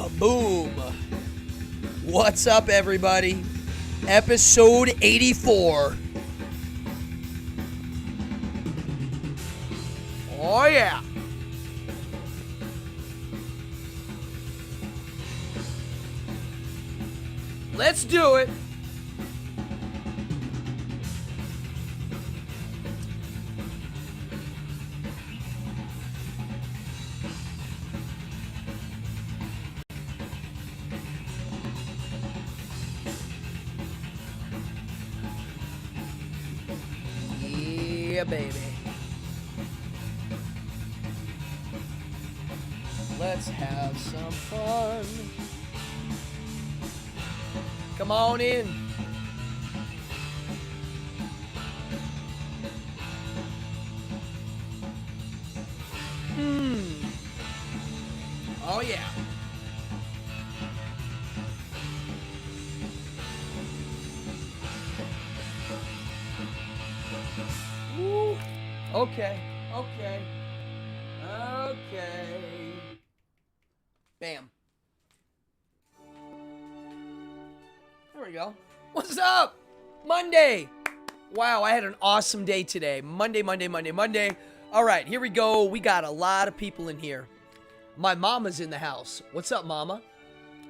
Boom. What's up, everybody? Episode 84. Oh, yeah. Let's do it. Yeah, baby. Let's have some fun. Come on in. Oh, yeah. Woo. Okay. Bam. There we go. What's up? Monday. Wow, I had an awesome day today. Monday. All right, here we go. We got a lot of people in here. My mama's in the house. What's up, mama?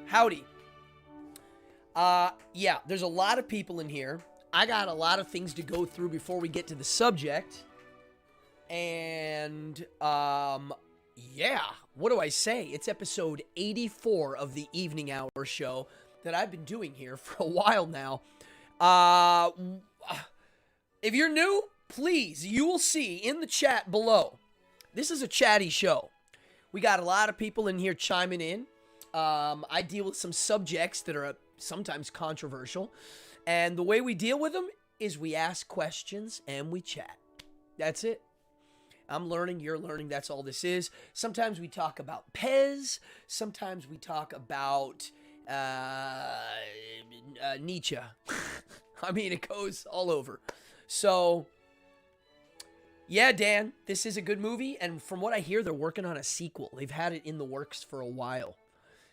Howdy. Yeah, there's a lot of people in here. I got a lot of things to go through before we get to the subject. And, yeah, what do I say? It's episode 84 of the Evening Hour show that I've been doing here for a while now. If you're new, please, you will see in the chat below. This is a chatty show. We got a lot of people in here chiming in. I deal with some subjects that are sometimes controversial. And the way we deal with them is we ask questions and we chat. That's it. I'm learning, you're learning, that's all this is. Sometimes we talk about Pez. Sometimes we talk about Nietzsche. I mean, it goes all over. So, yeah, Dan, this is a good movie. And from what I hear, they're working on a sequel. They've had it in the works for a while.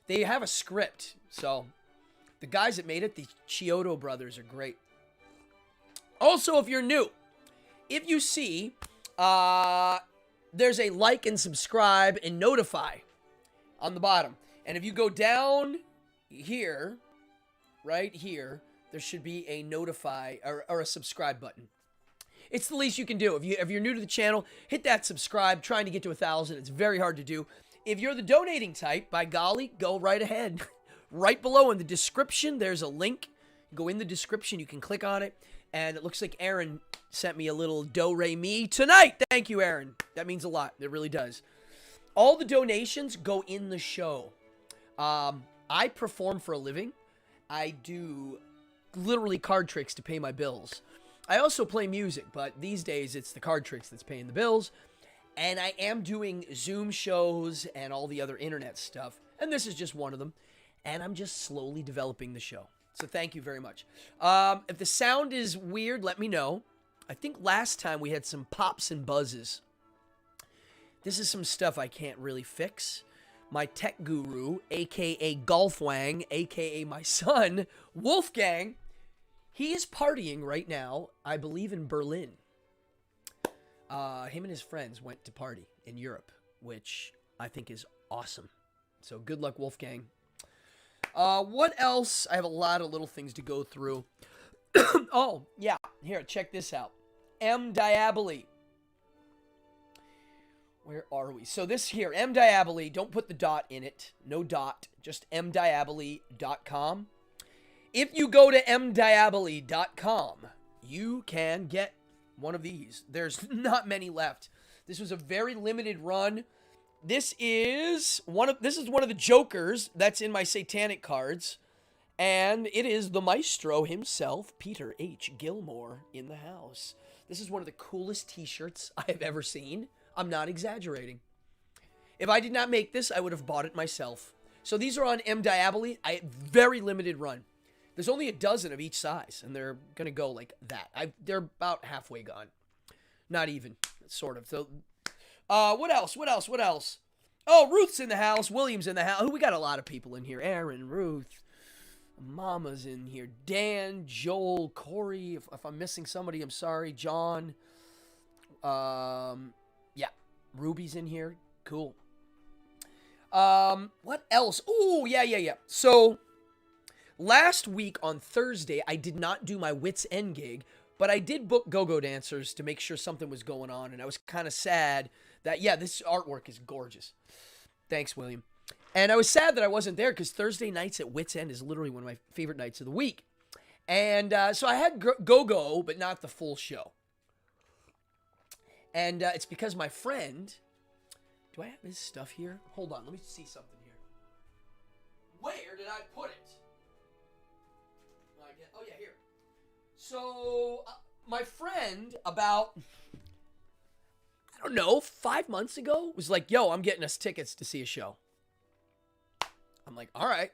They have a script. So, the guys that made it, the Chiodo brothers, are great. Also, if you're new, if you see, there's a like and subscribe and notify on the bottom. And if you go down here, right here, there should be a notify or a subscribe button. It's the least you can do. If you're new to the channel, hit that subscribe. Trying to get to 1,000. It's very hard to do. If you're the donating type, by golly, go right ahead. Right below in the description, there's a link. Go in the description. You can click on it. And it looks like Aaron sent me a little do-re-mi tonight. Thank you, Aaron. That means a lot. It really does. All the donations go in the show. I perform for a living. I do literally card tricks to pay my bills. I also play music, but these days it's the card tricks that's paying the bills. And I am doing Zoom shows and all the other internet stuff. And this is just one of them. And I'm just slowly developing the show. So thank you very much. If the sound is weird, let me know. I think last time we had some pops and buzzes. This is some stuff I can't really fix. My tech guru, a.k.a. Golfwang, a.k.a. my son, Wolfgang, he is partying right now, I believe in Berlin. Him and his friends went to party in Europe, which I think is awesome. So good luck, Wolfgang. What else? I have a lot of little things to go through. Oh, yeah. Here, check this out. M. Diaboli. Where are we? So this here, M. Diaboli, don't put the dot in it. No dot. Just mdiaboli.com. If you go to mdiaboli.com, you can get one of these. There's not many left. This was a very limited run. This is one of the Jokers that's in my satanic cards, and it is the Maestro himself, Peter H. Gilmore, in the house. This is one of the coolest t-shirts I have ever seen. I'm not exaggerating. If I did not make this, I would have bought it myself. So these are on M. Diaboli. Very limited run. There's only a dozen of each size, and they're gonna go like that. They're about halfway gone. Not even, sort of. So, what else? Oh, Ruth's in the house. William's in the house. We got a lot of people in here. Aaron, Ruth, Mama's in here. Dan, Joel, Corey. If I'm missing somebody, I'm sorry. John. Yeah. Ruby's in here. Cool. What else? Ooh, yeah. So, last week on Thursday, I did not do my Wits End gig, but I did book go-go dancers to make sure something was going on, and I was kind of sad that, yeah, this artwork is gorgeous. Thanks, William. And I was sad that I wasn't there because Thursday nights at Wits End is literally one of my favorite nights of the week. And so I had go-go, but not the full show. And it's because my friend... Do I have his stuff here? Hold on, let me see something here. Where did I put it? Oh, yeah, here. So, my friend, about... I don't know, 5 months ago, was like, yo, I'm getting us tickets to see a show. I'm like, all right.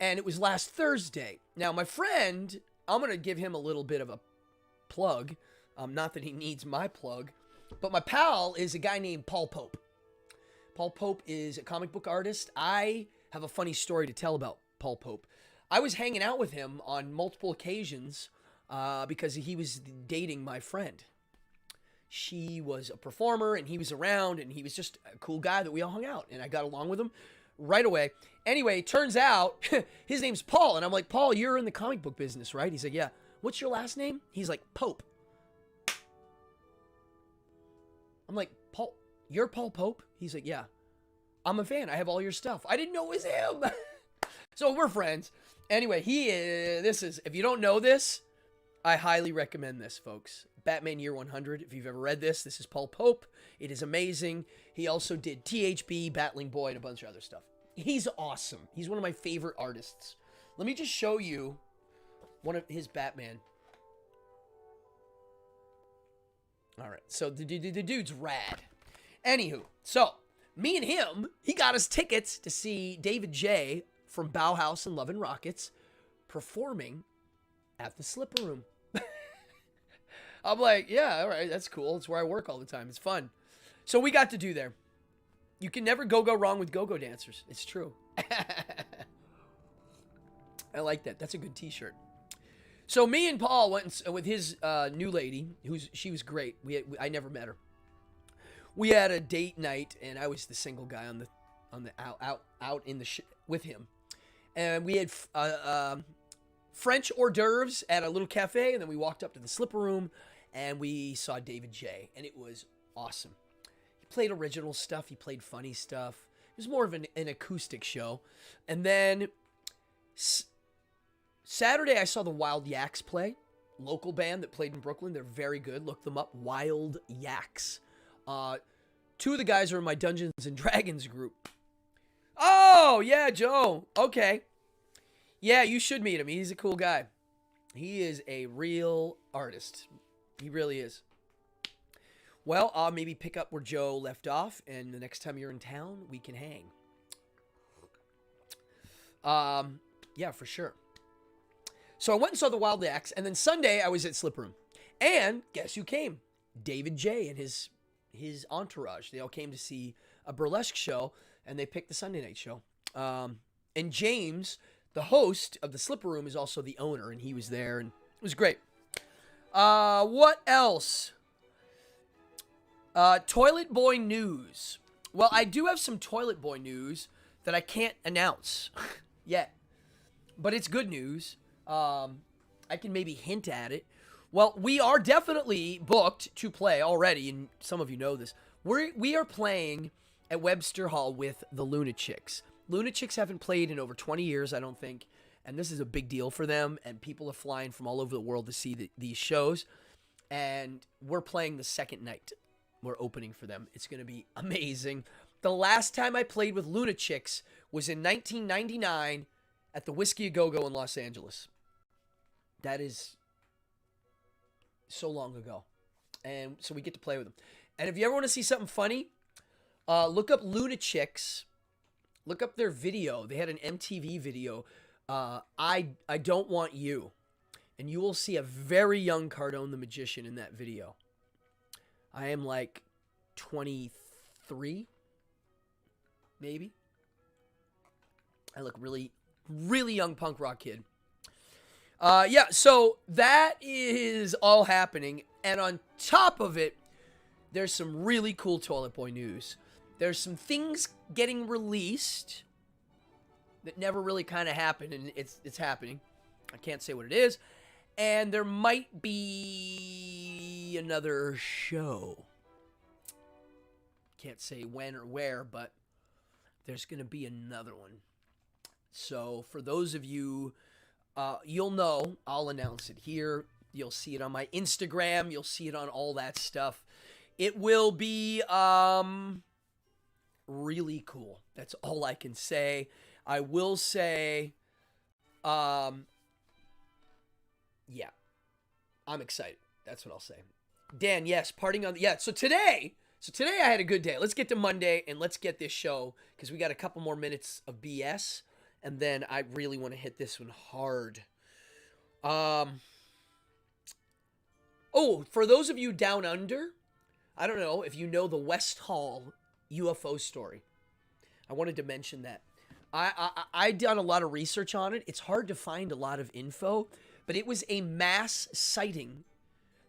And it was last Thursday. Now, my friend, I'm going to give him a little bit of a plug. Not that he needs my plug. But my pal is a guy named Paul Pope. Paul Pope is a comic book artist. I have a funny story to tell about Paul Pope. I was hanging out with him on multiple occasions because he was dating my friend. She was a performer, and he was around, and he was just a cool guy that we all hung out, and I got along with him right away. Anyway, turns out his name's Paul, and I'm like, Paul, you're in the comic book business, right? He's like, yeah. What's your last name? He's like, Pope. I'm like, Paul, you're Paul Pope? He's like, yeah. I'm a fan. I have all your stuff. I didn't know it was him. So we're friends. Anyway, if you don't know this, I highly recommend this, folks. Batman Year 100. If you've ever read this is Paul Pope. It is amazing. He also did THB, Battling Boy, and a bunch of other stuff. He's awesome. He's one of my favorite artists. Let me just show you one of his Batman. All right, so the dude's rad. Anywho, so me and him, he got us tickets to see David J. from Bauhaus and Love and Rockets performing at the Slipper Room. I'm like, yeah, all right, that's cool. It's where I work all the time. It's fun. So we got to do there. You can never go wrong with go-go dancers. It's true. I like that. That's a good t-shirt. So me and Paul went with his new lady, she was great. I never met her. We had a date night, and I was the single guy on the out in the with him, and we had French hors d'oeuvres at a little cafe, and then we walked up to the Slipper Room, and we saw David J. And it was awesome. He played original stuff. He played funny stuff. It was more of an acoustic show, and then Saturday I saw the Wild Yaks play, local band that played in Brooklyn. They're very good. Look them up. Wild Yaks. Two of the guys are in my Dungeons and Dragons group. Oh, yeah, Joe. Okay. Yeah, you should meet him. He's a cool guy. He is a real artist. He really is. Well, I'll maybe pick up where Joe left off, and the next time you're in town, we can hang. Yeah, for sure. So I went and saw the Wild Yaks, and then Sunday I was at Slip Room. And guess who came? David J. and his entourage. They all came to see a burlesque show, and they picked the Sunday night show. And James, the host of the Slipper Room, is also the owner, and he was there, and it was great. What else? Toilet Boy news. Well, I do have some Toilet Boy news that I can't announce yet, but it's good news. I can maybe hint at it. Well, we are definitely booked to play already, and some of you know this. We are playing at Webster Hall with the Lunatics. Lunatics haven't played in over 20 years, I don't think, and this is a big deal for them, and people are flying from all over the world to see these shows, and we're playing the second night. We're opening for them. It's going to be amazing. The last time I played with Lunatics was in 1999 at the Whiskey A Go-Go in Los Angeles. That is so long ago. And so we get to play with them. And if you ever want to see something funny, look up Lunatics. Look up their video. They had an MTV video. I Don't Want You. And you will see a very young Cardone the Magician in that video. I am like 23. maybe. I look really, really young punk rock kid. Yeah, so that is all happening. And on top of it, there's some really cool Toilet Boy news. There's some things getting released that never really kind of happened, and it's happening. I can't say what it is. And there might be another show. Can't say when or where, but there's going to be another one. So for those of you, you'll know, I'll announce it here. You'll see it on my Instagram. You'll see it on all that stuff. It will be really cool. That's all I can say. I will say, yeah, I'm excited. That's what I'll say. Dan, yes, parting on the, yeah. So today I had a good day. Let's get to Monday and let's get this show because we got a couple more minutes of BS, and then I really want to hit this one hard. Oh, for those of you down under, I don't know if you know the West Hall UFO story. I wanted to mention that. I done a lot of research on it. It's hard to find a lot of info, but it was a mass sighting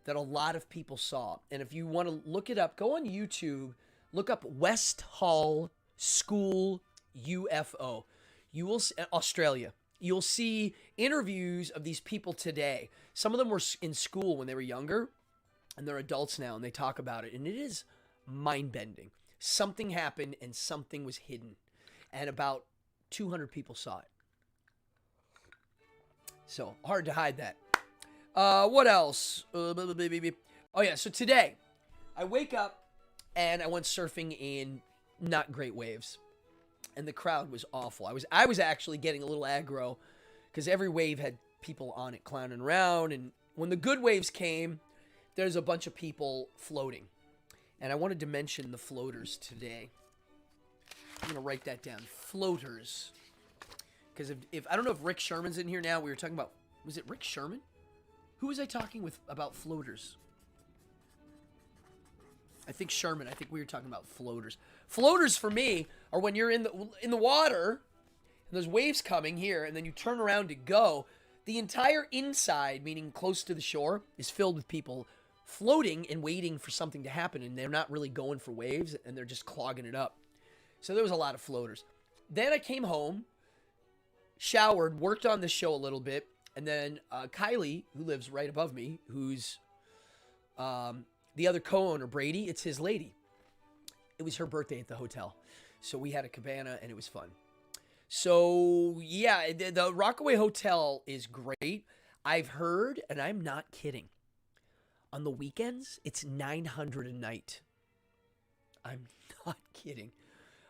that a lot of people saw. And if you want to look it up, go on YouTube, look up West Hall School UFO. You will see, Australia. You'll see interviews of these people today. Some of them were in school when they were younger, and they're adults now, and they talk about it. And it is mind-bending. Something happened, and something was hidden. And about 200 people saw it. So, hard to hide that. What else? Oh, yeah, so today, I wake up, and I went surfing in not great waves. And the crowd was awful. I was actually getting a little aggro, because every wave had people on it clowning around. And when the good waves came, there's a bunch of people floating. And I wanted to mention the floaters today. I'm going to write that down. Floaters. Because if I don't know if Rick Sherman's in here now. We were talking about, was it Rick Sherman? Who was I talking with about floaters? I think Sherman. I think we were talking about floaters. Floaters for me are when you're in the water and there's waves coming here, and then you turn around to go. The entire inside, meaning close to the shore, is filled with people floating and waiting for something to happen, and they're not really going for waves, and they're just clogging it up. So there was a lot of floaters. Then I came home, showered, worked on the show a little bit, and then Kylie, who lives right above me, who's the other co-owner, Brady, it's his lady. It was her birthday at the hotel. So we had a cabana, and it was fun. So, yeah, the Rockaway Hotel is great. I've heard, and I'm not kidding, on the weekends, it's $900 a night. I'm not kidding.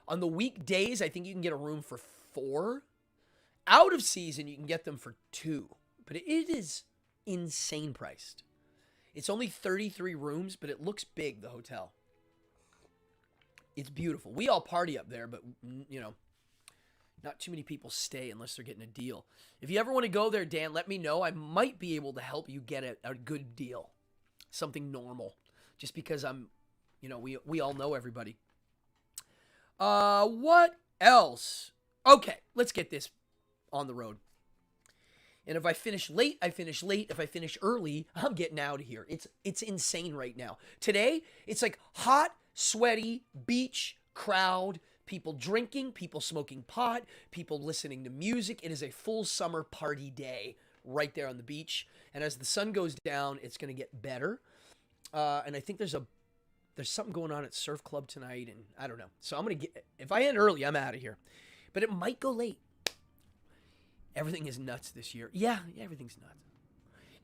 On the weekdays, I think you can get a room for $4. Out of season, you can get them for $2. But it is insane priced. It's only 33 rooms, but it looks big, the hotel. It's beautiful. We all party up there, but, you know, not too many people stay unless they're getting a deal. If you ever want to go there, Dan, let me know. I might be able to help you get a good deal. Something normal. Just because I'm, you know, we all know everybody. What else? Okay, let's get this on the road. And if I finish late, I finish late. If I finish early, I'm getting out of here. It's insane right now. Today, it's like hot, sweaty, beach, crowd, people drinking, people smoking pot, people listening to music. It is a full summer party day right there on the beach. And as the sun goes down, it's going to get better. And I think there's something going on at Surf Club tonight, and I don't know. So I'm going to if I end early, I'm out of here. But it might go late. Everything is nuts this year. Yeah, everything's nuts.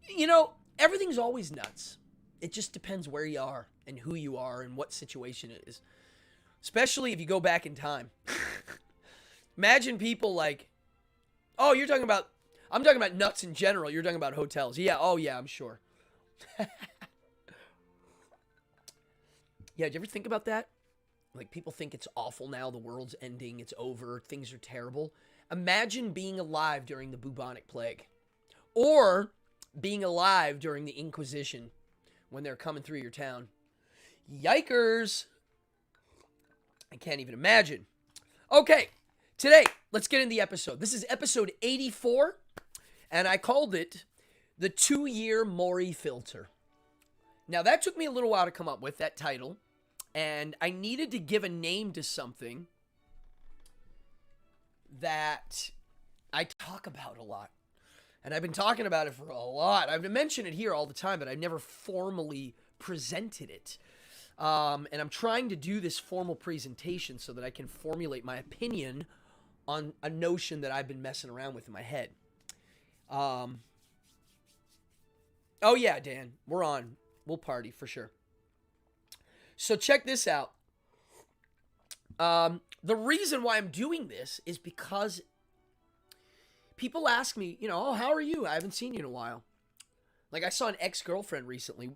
You know, everything's always nuts. It just depends where you are and who you are and what situation it is. Especially if you go back in time. Imagine people like, oh, I'm talking about nuts in general. You're talking about hotels. Yeah, oh yeah, I'm sure. Yeah, did you ever think about that? Like, people think it's awful now. The world's ending. It's over. Things are terrible. Imagine being alive during the bubonic plague. Or being alive during the Inquisition when they're coming through your town. Yikers! I can't even imagine. Okay, today, let's get in the episode. This is episode 84, and I called it the 2-year Mori filter. Now, that took me a little while to come up with, that title, and I needed to give a name to something that I talk about a lot. And I've been talking about it for a lot. I've mentioned it here all the time, but I've never formally presented it. And I'm trying to do this formal presentation so that I can formulate my opinion on a notion that I've been messing around with in my head. Oh yeah, Dan, we're on. We'll party for sure. So check this out. The reason why I'm doing this is because people ask me, oh, how are you? I haven't seen you in a while. Like, I saw an ex-girlfriend recently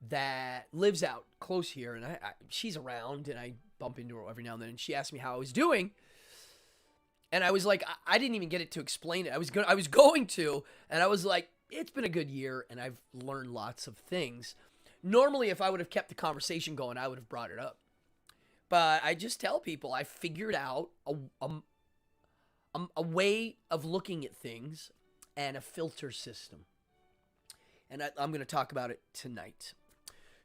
that lives out close here, and she's around, and I bump into her every now and then, and she asked me how I was doing, and I was like, I didn't even get it to explain it. I was going to, and I was like, it's been a good year, and I've learned lots of things. Normally, if I would have kept the conversation going, I would have brought it up. But I just tell people I figured out a way of looking at things and a filter system. And I'm going to talk about it tonight.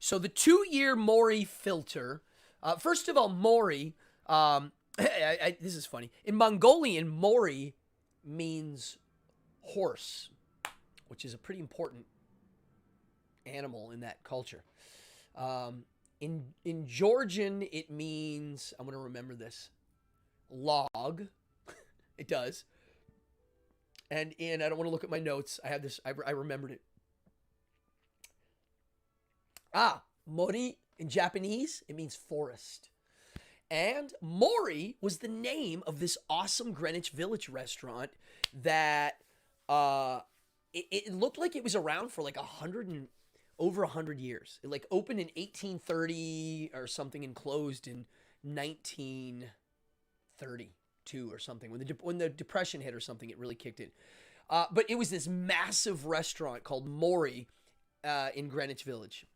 So the 2-year Mori filter, first of all, Mori, this is funny. In Mongolian, Mori means horse, which is a pretty important animal in that culture. In Georgian, it means, I'm going to remember this, log. It does. And I don't want to look at my notes. I have this, I remembered it. Mori in Japanese, it means forest. And Mori was the name of this awesome Greenwich Village restaurant that it looked like it was around for like over 100 years. It like opened in 1830 or something and closed in 1932 or something. When the Depression hit or something, it really kicked in. But it was this massive restaurant called Mori in Greenwich Village.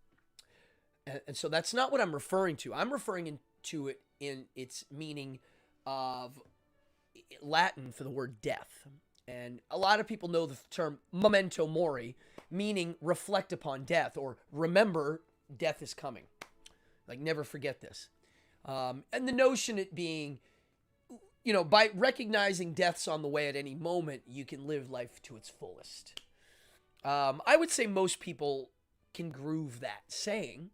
And so that's not what I'm referring to. I'm referring to it in its meaning of Latin for the word death. And a lot of people know the term memento mori, meaning reflect upon death or remember death is coming. Like, never forget this. And the notion it being, by recognizing death's on the way at any moment, you can live life to its fullest. I would say most people can groove that saying.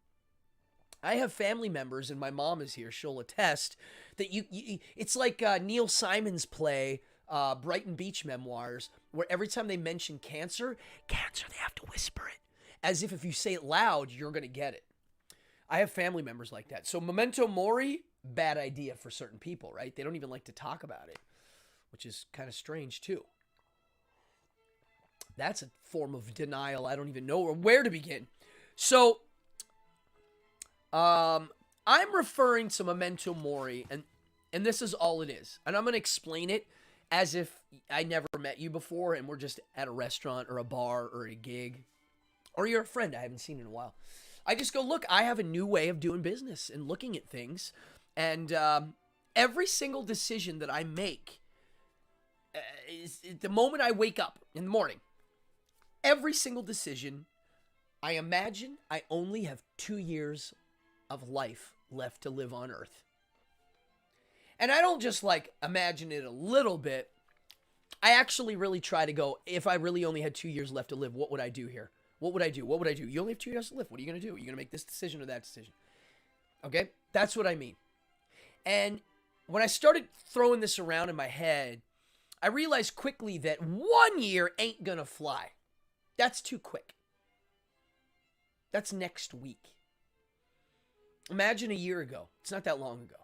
I have family members, and my mom is here, she'll attest, that it's like Neil Simon's play, Brighton Beach Memoirs, where every time they mention cancer, they have to whisper it. As if you say it loud, you're going to get it. I have family members like that. So memento mori, bad idea for certain people, right? They don't even like to talk about it, which is kind of strange too. That's a form of denial. I don't even know where to begin. So, I'm referring to memento mori, and this is all it is. And I'm going to explain it as if I never met you before and we're just at a restaurant or a bar or a gig, or you're a friend I haven't seen in a while. I just go, look, I have a new way of doing business and looking at things. And every single decision that I make, is the moment I wake up in the morning, every single decision, I imagine I only have 2 years of life left to live on Earth. And I don't just imagine it a little bit. I actually really try to go, if I really only had 2 years left to live, what would I do here? What would I do? What would I do? You only have 2 years to live. What are you going to do? Are you going to make this decision or that decision? Okay? That's what I mean. And when I started throwing this around in my head, I realized quickly that 1 year ain't going to fly. That's too quick. That's next week. Imagine a year ago. It's not that long ago.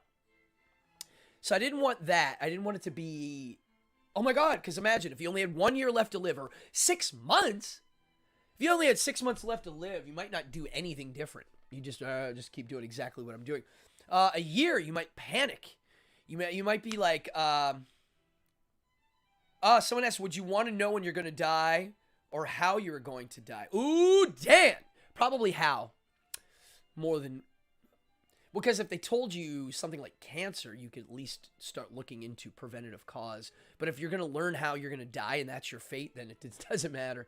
So I didn't want that. I didn't want it to be, oh my God, because imagine if you only had 1 year left to live, or 6 months. If you only had 6 months left to live, you might not do anything different. You just keep doing exactly what I'm doing. A year, you might panic. You might be like, someone asked, would you want to know when you're going to die or how you're going to die? Ooh, Dan. Probably how. More than Because if they told you something like cancer, you could at least start looking into preventative cause. But if you're going to learn how you're going to die and that's your fate, then it doesn't matter.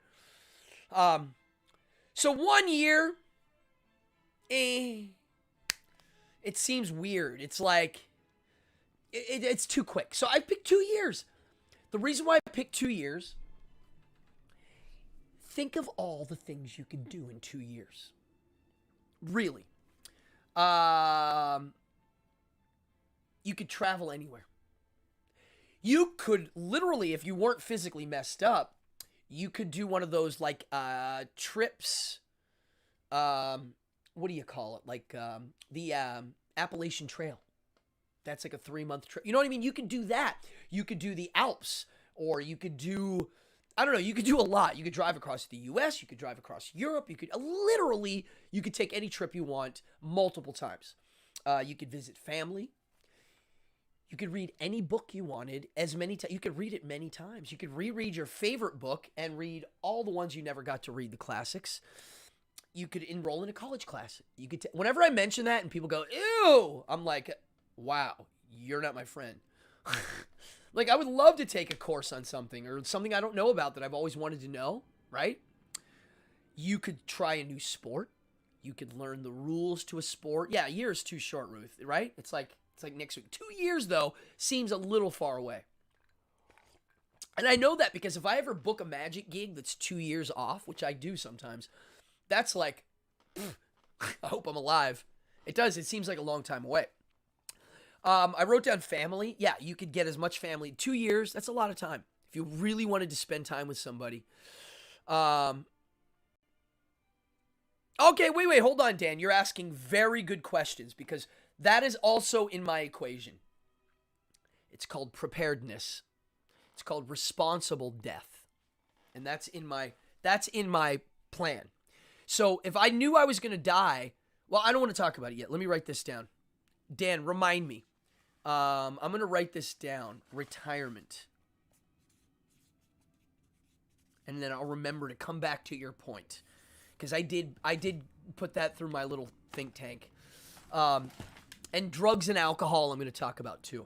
So 1 year, it seems weird. It's like, it's too quick. So I picked 2 years. The reason why I picked 2 years, think of all the things you can do in 2 years. Really. You could travel anywhere. You could literally, if you weren't physically messed up, you could do one of those like trips. What do you call it? Like the Appalachian Trail. That's like a 3-month trip. You know what I mean? You could do that. You could do the Alps, or you could do, I don't know, you could do a lot. You could drive across the US, you could drive across Europe, you could literally, you could take any trip you want multiple times. You could visit family. You could read any book you wanted as many times. You could read it many times. You could reread your favorite book and read all the ones you never got to read, the classics. You could enroll in a college class. You could whenever I mention that and people go, ew, I'm like, wow, you're not my friend. Like, I would love to take a course on something or something I don't know about that I've always wanted to know, right? You could try a new sport. You could learn the rules to a sport. Yeah, a year is too short, Ruth, right? It's like next week. 2 years, though, seems a little far away. And I know that because if I ever book a magic gig that's 2 years off, which I do sometimes, that's like, I hope I'm alive. It does. It seems like a long time away. I wrote down family. Yeah, you could get as much family. 2 years, that's a lot of time. If you really wanted to spend time with somebody. Okay, wait, hold on, Dan. You're asking very good questions because that is also in my equation. It's called preparedness. It's called responsible death. And that's in my plan. So if I knew I was going to die, well, I don't want to talk about it yet. Let me write this down. Dan, remind me. I'm going to write this down. Retirement. And then I'll remember to come back to your point. Because I did put that through my little think tank. And drugs and alcohol I'm going to talk about too.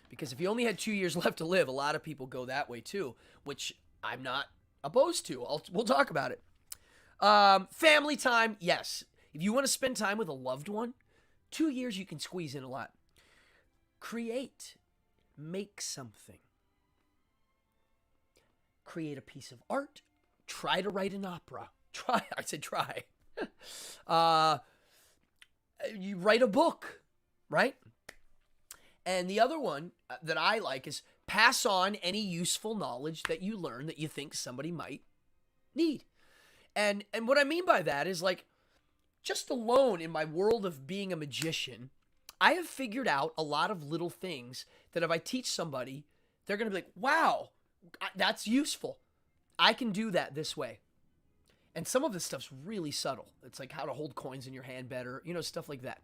Because if you only had 2 years left to live, a lot of people go that way too. Which I'm not opposed to. We'll talk about it. Family time, yes. If you want to spend time with a loved one, 2 years you can squeeze in a lot. Create. Make something. Create a piece of art. Try to write an opera. I said try. You write a book, right? And the other one that I like is pass on any useful knowledge that you learn that you think somebody might need. And what I mean by that is like, just alone in my world of being a magician, I have figured out a lot of little things that if I teach somebody, they're going to be like, wow, that's useful. I can do that this way. And some of this stuff's really subtle. It's like how to hold coins in your hand better, stuff like that.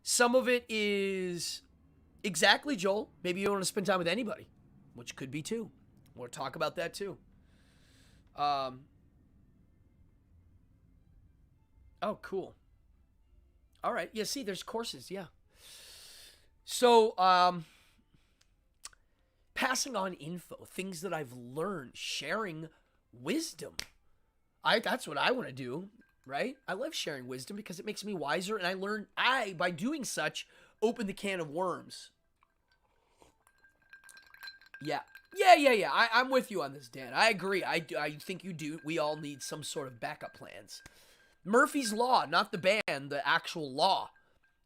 Some of it is exactly, Joel. Maybe you don't want to spend time with anybody, which could be too. We'll talk about that too. Oh, cool. All right. Yeah, see, there's courses. Yeah. So, passing on info, things that I've learned, sharing wisdom. That's what I want to do, right? I love sharing wisdom because it makes me wiser, and by doing such, open the can of worms. Yeah. I'm with you on this, Dan. I agree. I think you do. We all need some sort of backup plans. Murphy's Law, not the band, the actual law.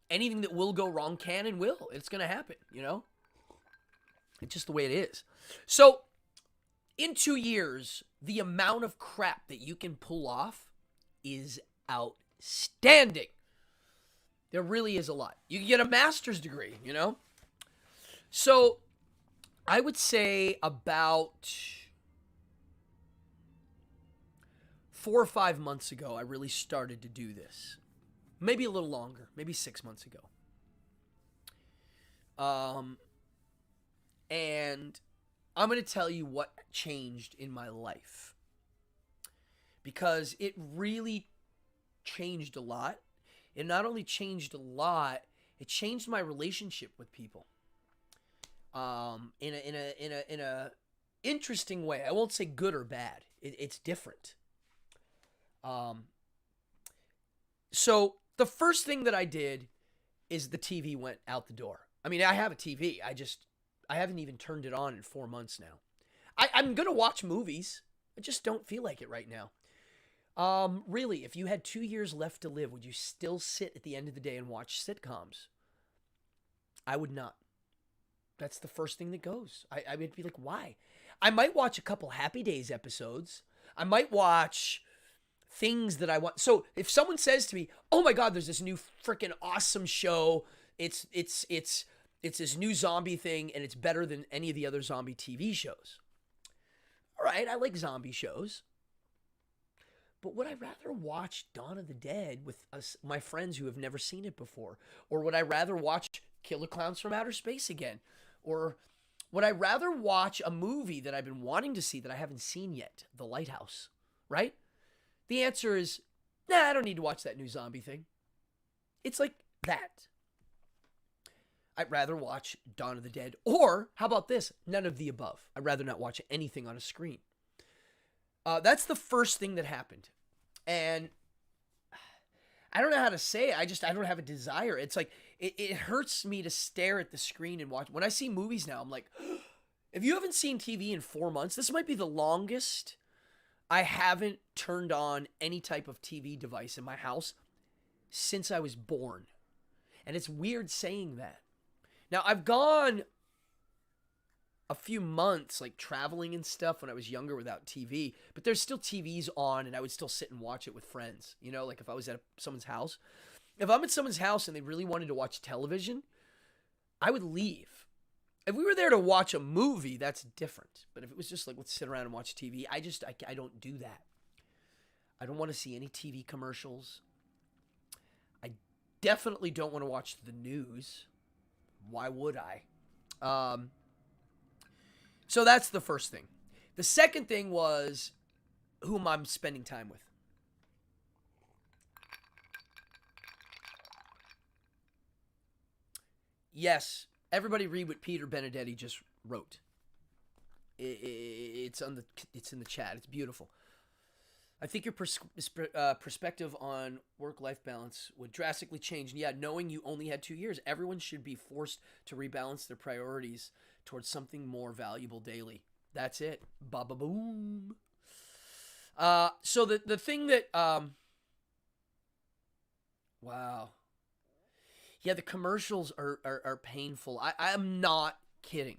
Anything that will go wrong can and will. It's going to happen, It's just the way it is. So, in 2 years, the amount of crap that you can pull off is outstanding. There really is a lot. You can get a master's degree, So, I would say about 4 or 5 months ago, I really started to do this. Maybe a little longer, maybe 6 months ago. And I'm going to tell you what changed in my life. Because it really changed a lot. it not only changed a lot, it changed my relationship with people. In a interesting way. I won't say good or bad. It's different. So the first thing that I did is the TV went out the door. I mean, I have a TV. I haven't even turned it on in 4 months now. I'm going to watch movies. I just don't feel like it right now. Really, if you had 2 years left to live, would you still sit at the end of the day and watch sitcoms? I would not. That's the first thing that goes. I would be like, why? I might watch a couple Happy Days episodes. I might watch things that I want. So if someone says to me, "Oh my God, there's this new freaking awesome show. It's this new zombie thing, and it's better than any of the other zombie TV shows." All right, I like zombie shows. But would I rather watch Dawn of the Dead with my friends who have never seen it before? Or would I rather watch Killer Clowns from Outer Space again? Or would I rather watch a movie that I've been wanting to see that I haven't seen yet, The Lighthouse, right? The answer is, nah, I don't need to watch that new zombie thing. It's like that. I'd rather watch Dawn of the Dead. Or, how about this? None of the above. I'd rather not watch anything on a screen. That's the first thing that happened. And I don't know how to say it. I don't have a desire. It's like, it hurts me to stare at the screen and watch. When I see movies now, I'm like, if you haven't seen TV in 4 months, this might be the longest I haven't turned on any type of TV device in my house since I was born. And it's weird saying that. Now, I've gone a few months like traveling and stuff when I was younger without TV, but there's still TVs on and I would still sit and watch it with friends. You know, like if I was at someone's house. If I'm at someone's house and they really wanted to watch television, I would leave. If we were there to watch a movie, that's different. But if it was just like, let's sit around and watch TV, I don't do that. I don't want to see any TV commercials. I definitely don't want to watch the news. Why would I? So that's the first thing. The second thing was whom I'm spending time with. Yes, everybody read what Peter Benedetti just wrote. It's in the chat. It's beautiful. I think your perspective on work-life balance would drastically change. And yeah, knowing you only had 2 years, everyone should be forced to rebalance their priorities towards something more valuable daily. That's it. Ba-ba-boom. So the thing that... wow. Yeah, the commercials are painful. I'm not kidding.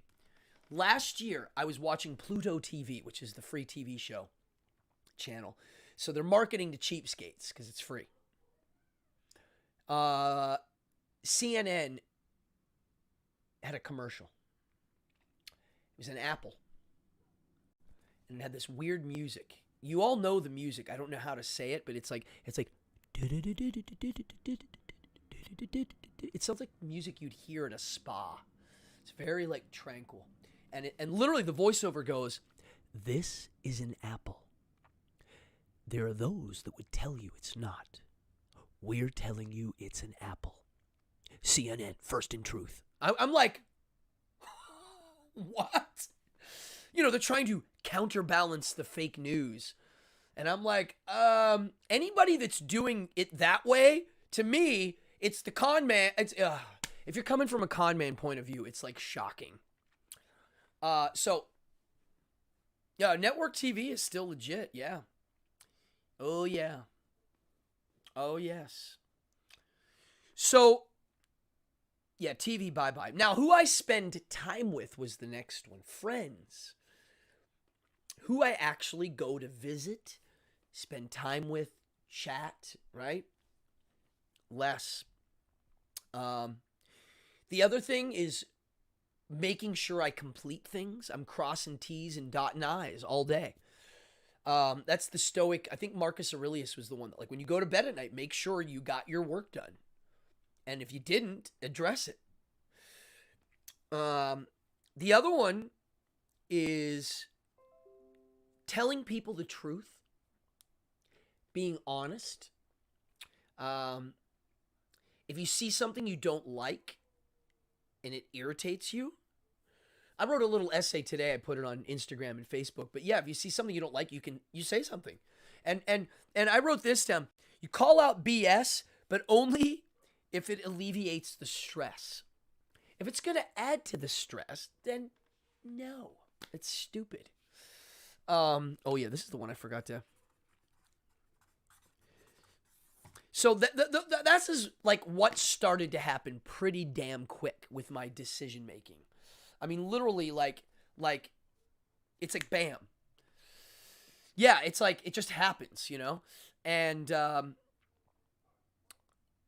Last year, I was watching Pluto TV, which is the free TV show channel. So they're marketing to cheapskates because it's free. CNN had a commercial. It was an apple. And it had this weird music. You all know the music. I don't know how to say it, but it's like it sounds like music you'd hear at a spa. It's very like tranquil. And literally the voiceover goes, "This is an apple. There are those that would tell you it's not. We're telling you it's an apple. CNN, first in truth." I'm like, what? You know, they're trying to counterbalance the fake news. And I'm like, anybody that's doing it that way, to me, it's the con man. If you're coming from a con man point of view, it's like shocking. So, yeah, network TV is still legit, yeah. Oh, yeah. Oh, yes. So, yeah, TV, bye-bye. Now, who I spend time with was the next one. Friends. Who I actually go to visit, spend time with, chat, right? Less. The other thing is making sure I complete things. I'm crossing T's and dotting I's all day. That's the Stoic. I think Marcus Aurelius was the one that, like, when you go to bed at night, make sure you got your work done. And if you didn't, address it. The other one is telling people the truth, being honest. if you see something you don't like and it irritates you, I wrote a little essay today. I put it on Instagram and Facebook. But yeah, if you see something you don't like, you say something. And I wrote this down. You call out BS, but only if it alleviates the stress. If it's going to add to the stress, then no. It's stupid. Oh yeah, this is the one I forgot to. So that's is like what started to happen pretty damn quick with my decision making. I mean, literally, like it's like bam. Yeah, it's like it just happens, you know. And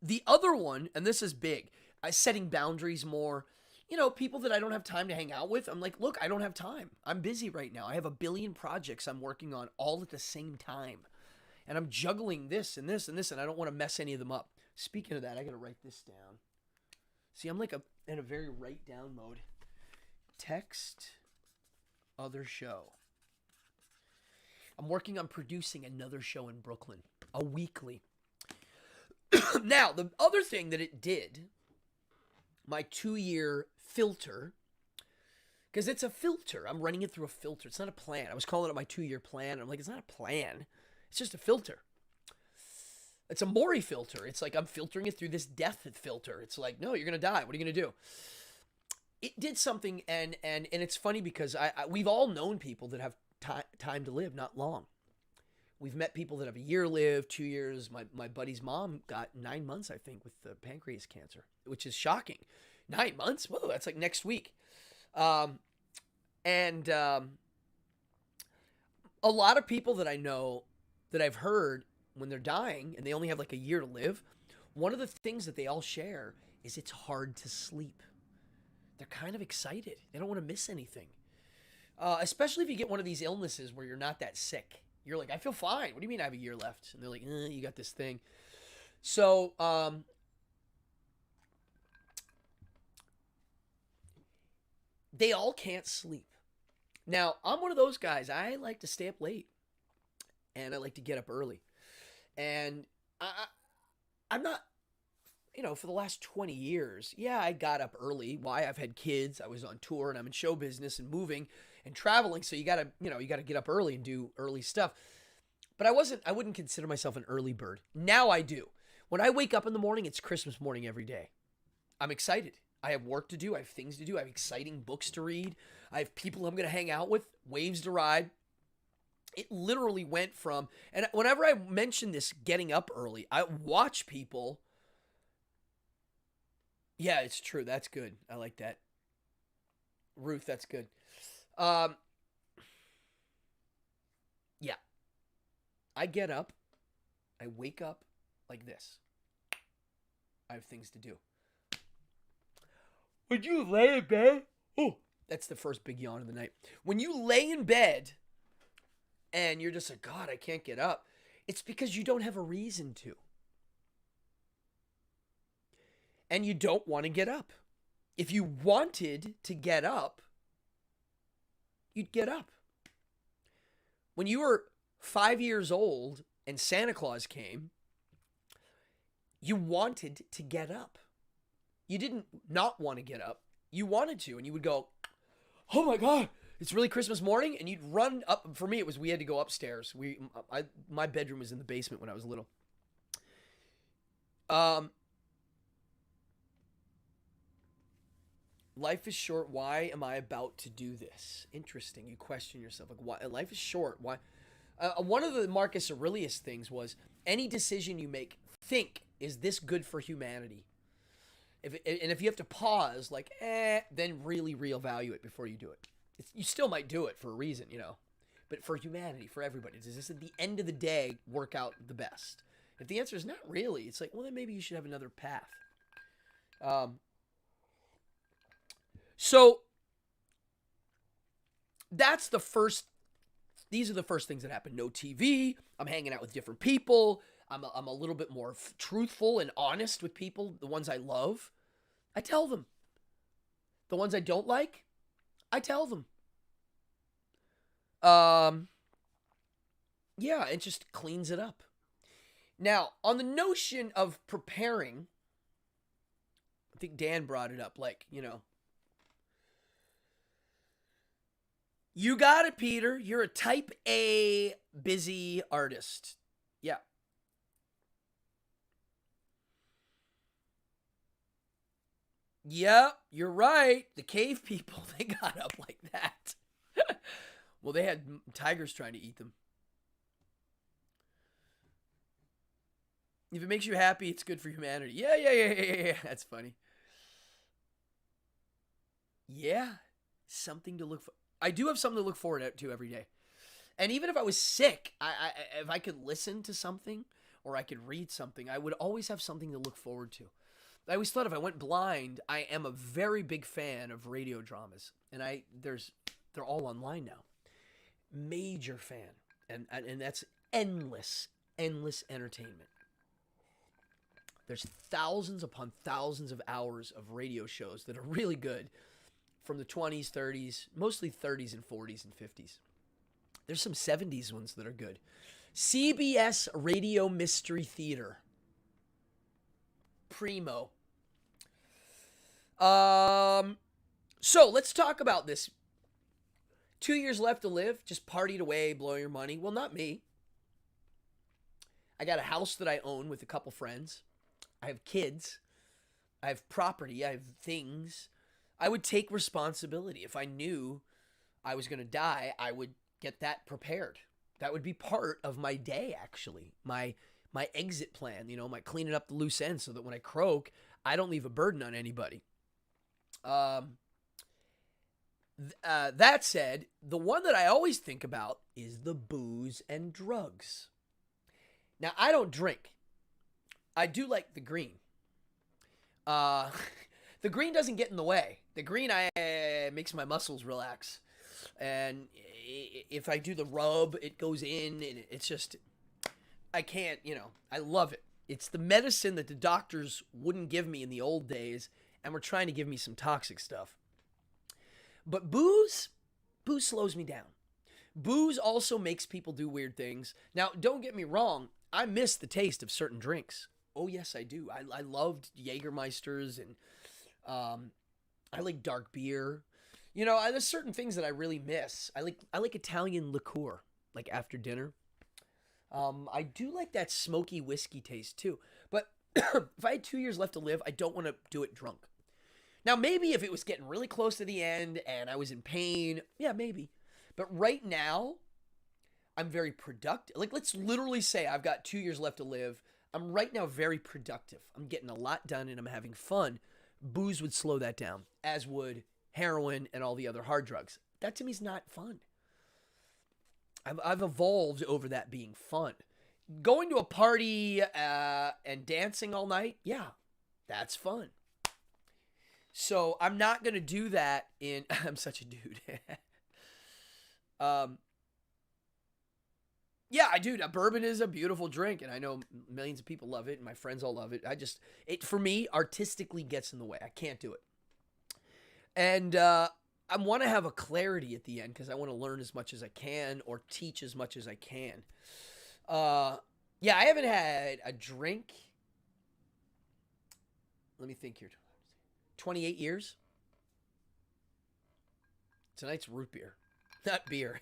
the other one, and this is big, setting boundaries more. You know, people that I don't have time to hang out with, I'm like, look, I don't have time. I'm busy right now. I have a billion projects I'm working on all at the same time. And I'm juggling this and this and this, and I don't want to mess any of them up. Speaking of that, I got to write this down. See, I'm like in a very write down mode. Text, other show. I'm working on producing another show in Brooklyn, a weekly. Now, the other thing that it did, my 2-year filter, because it's a filter. I'm running it through a filter. It's not a plan. I was calling it my 2-year plan. I'm like, it's not a plan. It's just a filter. It's a Mori filter. It's like I'm filtering it through this death filter. It's like, no, you're going to die. What are you going to do? It did something, and it's funny because we've all known people that have time to live, not long. We've met people that have a year lived, 2 years. My buddy's mom got 9 months, I think, with the pancreas cancer, which is shocking. 9 months? Whoa, that's like next week. A lot of people that I know that I've heard when they're dying and they only have like a year to live, one of the things that they all share is it's hard to sleep. They're kind of excited. They don't want to miss anything. Especially if you get one of these illnesses where you're not that sick. You're like, I feel fine. What do you mean I have a year left? And they're like, you got this thing. So, they all can't sleep. Now, I'm one of those guys. I like to stay up late. And I like to get up early. And I'm not, for the last 20 years, yeah, I got up early. Why? I've had kids. I was on tour and I'm in show business and moving and traveling. So you gotta get up early and do early stuff. But I wouldn't consider myself an early bird. Now I do. When I wake up in the morning, it's Christmas morning every day. I'm excited. I have work to do. I have things to do. I have exciting books to read. I have people I'm going to hang out with, waves to ride. It literally went from, and whenever I mention this getting up early, I watch people. Yeah, it's true. That's good. I like that. Ruth, that's good. Yeah. I get up. I wake up like this. I have things to do. When you lay in bed, oh, that's the first big yawn of the night. When you lay in bed and you're just like, God, I can't get up, it's because you don't have a reason to. And you don't want to get up. If you wanted to get up, you'd get up. When you were 5 years old and Santa Claus came, you wanted to get up. You didn't not want to get up. You wanted to, and you would go, oh my God, it's really Christmas morning, and you'd run up. For me, we had to go upstairs. My bedroom was in the basement when I was little. Life is short. Why am I about to do this? Interesting. You question yourself, like, why? Life is short. Why? One of the Marcus Aurelius things was, any decision you make, think, is this good for humanity? If you have to pause, like, then really reevaluate it before you do it. You still might do it for a reason, but for humanity, for everybody, does this at the end of the day work out the best? If the answer is not really, it's like, well, then maybe you should have another path. So that's the first. These are the first things that happen. No TV. I'm hanging out with different people. I'm a little bit more truthful and honest with people. The ones I love, I tell them. The ones I don't like, I tell them. Yeah, it just cleans it up. Now, on the notion of preparing, think Dan brought it up, like, you know. You got it, Peter. You're a type A busy artist. Yeah. Yep, you're right. The cave people, they got up like that. Well, they had tigers trying to eat them. If it makes you happy, it's good for humanity. Yeah. That's funny. Yeah, something to look for. I do have something to look forward to every day. And even if I was sick, if I could listen to something or I could read something, I would always have something to look forward to. I always thought if I went blind, I am a very big fan of radio dramas, and they're all online now. Major fan, and that's endless entertainment. There's thousands upon thousands of hours of radio shows that are really good from the 20s, 30s, mostly 30s and 40s and 50s. There's some 70s ones that are good. CBS Radio Mystery Theater. Primo. So let's talk about this. 2 years left to live, just partied away, blow your money. Well, not me. I got a house that I own with a couple friends. I have kids. I have property. I have things. I would take responsibility. If I knew I was going to die, I would get that prepared. That would be part of my day, actually. My exit plan, you know, my cleaning up the loose ends so that when I croak, I don't leave a burden on anybody. That said, the one that I always think about is the booze and drugs. Now, I don't drink. I do like the green. The green doesn't get in the way. The green makes my muscles relax. And if I do the rub, it goes in, and it's just, I can't, you know, I love it. It's the medicine that the doctors wouldn't give me in the old days, and were trying to give me some toxic stuff. But booze slows me down. Booze also makes people do weird things. Now, don't get me wrong, I miss the taste of certain drinks. Oh, yes, I do. I loved Jägermeisters, and I like dark beer. You know, there's certain things that I really miss. I like Italian liqueur, like after dinner. I do like that smoky whiskey taste too. But if I had 2 years left to live, I don't want to do it drunk. Now, maybe if it was getting really close to the end and I was in pain, yeah, maybe. But right now, I'm very productive. Like, let's literally say I've got 2 years left to live. I'm right now very productive. I'm getting a lot done and I'm having fun. Booze would slow that down, as would heroin and all the other hard drugs. That to me is not fun. I've evolved over that being fun. Going to a party and dancing all night, yeah, that's fun. So I'm not going to do that in... I'm such a dude. Yeah, bourbon is a beautiful drink, and I know millions of people love it, and my friends all love it. It for me, artistically gets in the way. I can't do it. And I want to have a clarity at the end, because I want to learn as much as I can, or teach as much as I can. Yeah, I haven't had a drink. Let me think here. 28 years. Tonight's root beer, not beer.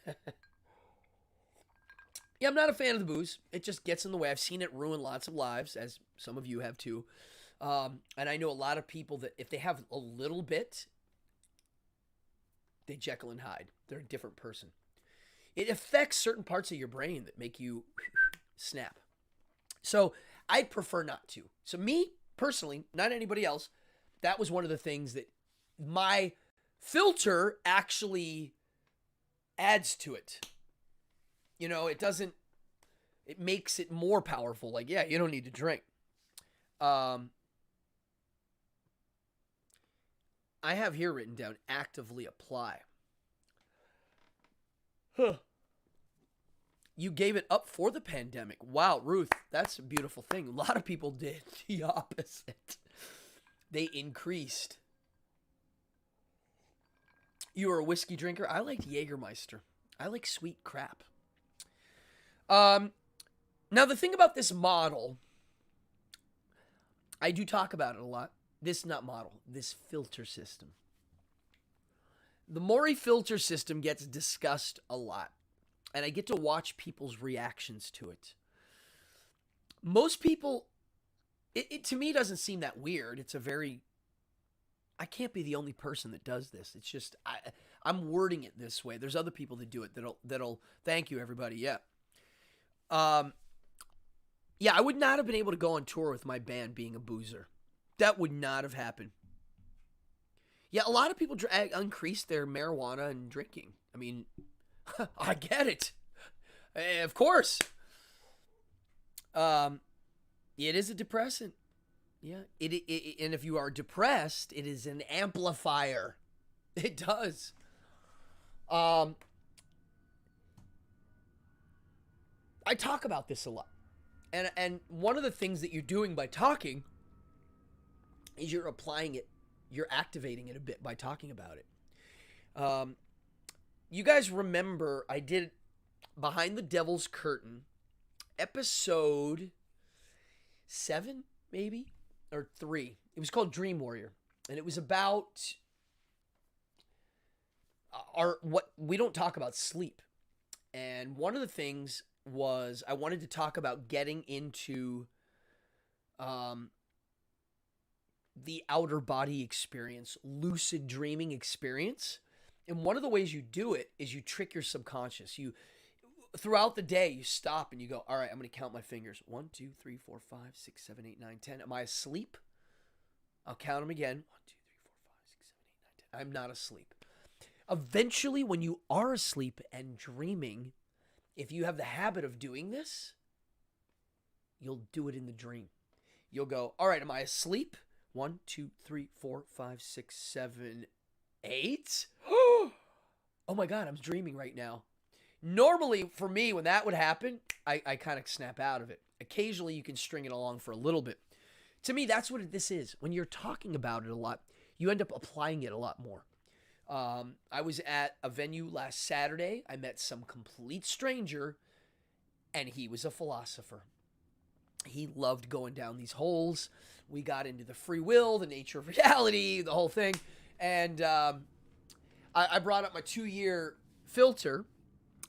Yeah, I'm not a fan of the booze. It just gets in the way. I've seen it ruin lots of lives, as some of you have too. And I know a lot of people that if they have a little bit, they Jekyll and Hyde. They're a different person. It affects certain parts of your brain that make you snap. So I'd prefer not to. So me, personally, not anybody else, that was one of the things that my filter actually adds to it. You know, it makes it more powerful. Like, yeah, you don't need to drink. I have here written down, actively apply. Huh. You gave it up for the pandemic. Wow, Ruth, that's a beautiful thing. A lot of people did the opposite. They increased. You were a whiskey drinker? I liked Jägermeister. I like sweet crap. Now, the thing about this model, I do talk about it a lot. this filter system. The Mori filter system gets discussed a lot, and I get to watch people's reactions to it. Most people, it to me doesn't seem that weird. It's a very, I can't be the only person that does this. It's just, I'm wording it this way. There's other people that do it that'll thank you, everybody. Yeah. Yeah, I would not have been able to go on tour with my band being a boozer. That would not have happened. Yeah, a lot of people increase their marijuana and drinking. I mean, I get it. Of course. It is a depressant. Yeah. And if you are depressed, it is an amplifier. It does. I talk about this a lot. And one of the things that you're doing by talking is you're applying it. You're activating it a bit by talking about it. You guys remember I did Behind the Devil's Curtain, episode 7, maybe? Or 3. It was called Dream Warrior. And it was about what we don't talk about sleep. And one of the things was I wanted to talk about getting into the outer body experience, lucid dreaming experience. And one of the ways you do it is you trick your subconscious. You, throughout the day, you stop and you go, all right, I'm going to count my fingers. 1, 2, 3, 4, 5, 6, 7, 8, 9, 10. Am I asleep? I'll count them again. 1, 2, 3, 4, 5, 6, 7, 8, 9, 10. I'm not asleep. Eventually, when you are asleep and dreaming, if you have the habit of doing this, you'll do it in the dream. You'll go, all right, am I asleep? 1, 2, 3, 4, 5, 6, 7, 8. Oh my God, I'm dreaming right now. Normally, for me, when that would happen, I kind of snap out of it. Occasionally, you can string it along for a little bit. To me, that's what this is. When you're talking about it a lot, you end up applying it a lot more. I was at a venue last Saturday. I met some complete stranger, and he was a philosopher. He loved going down these holes. We got into the free will, the nature of reality, the whole thing. And I brought up my 2-year filter,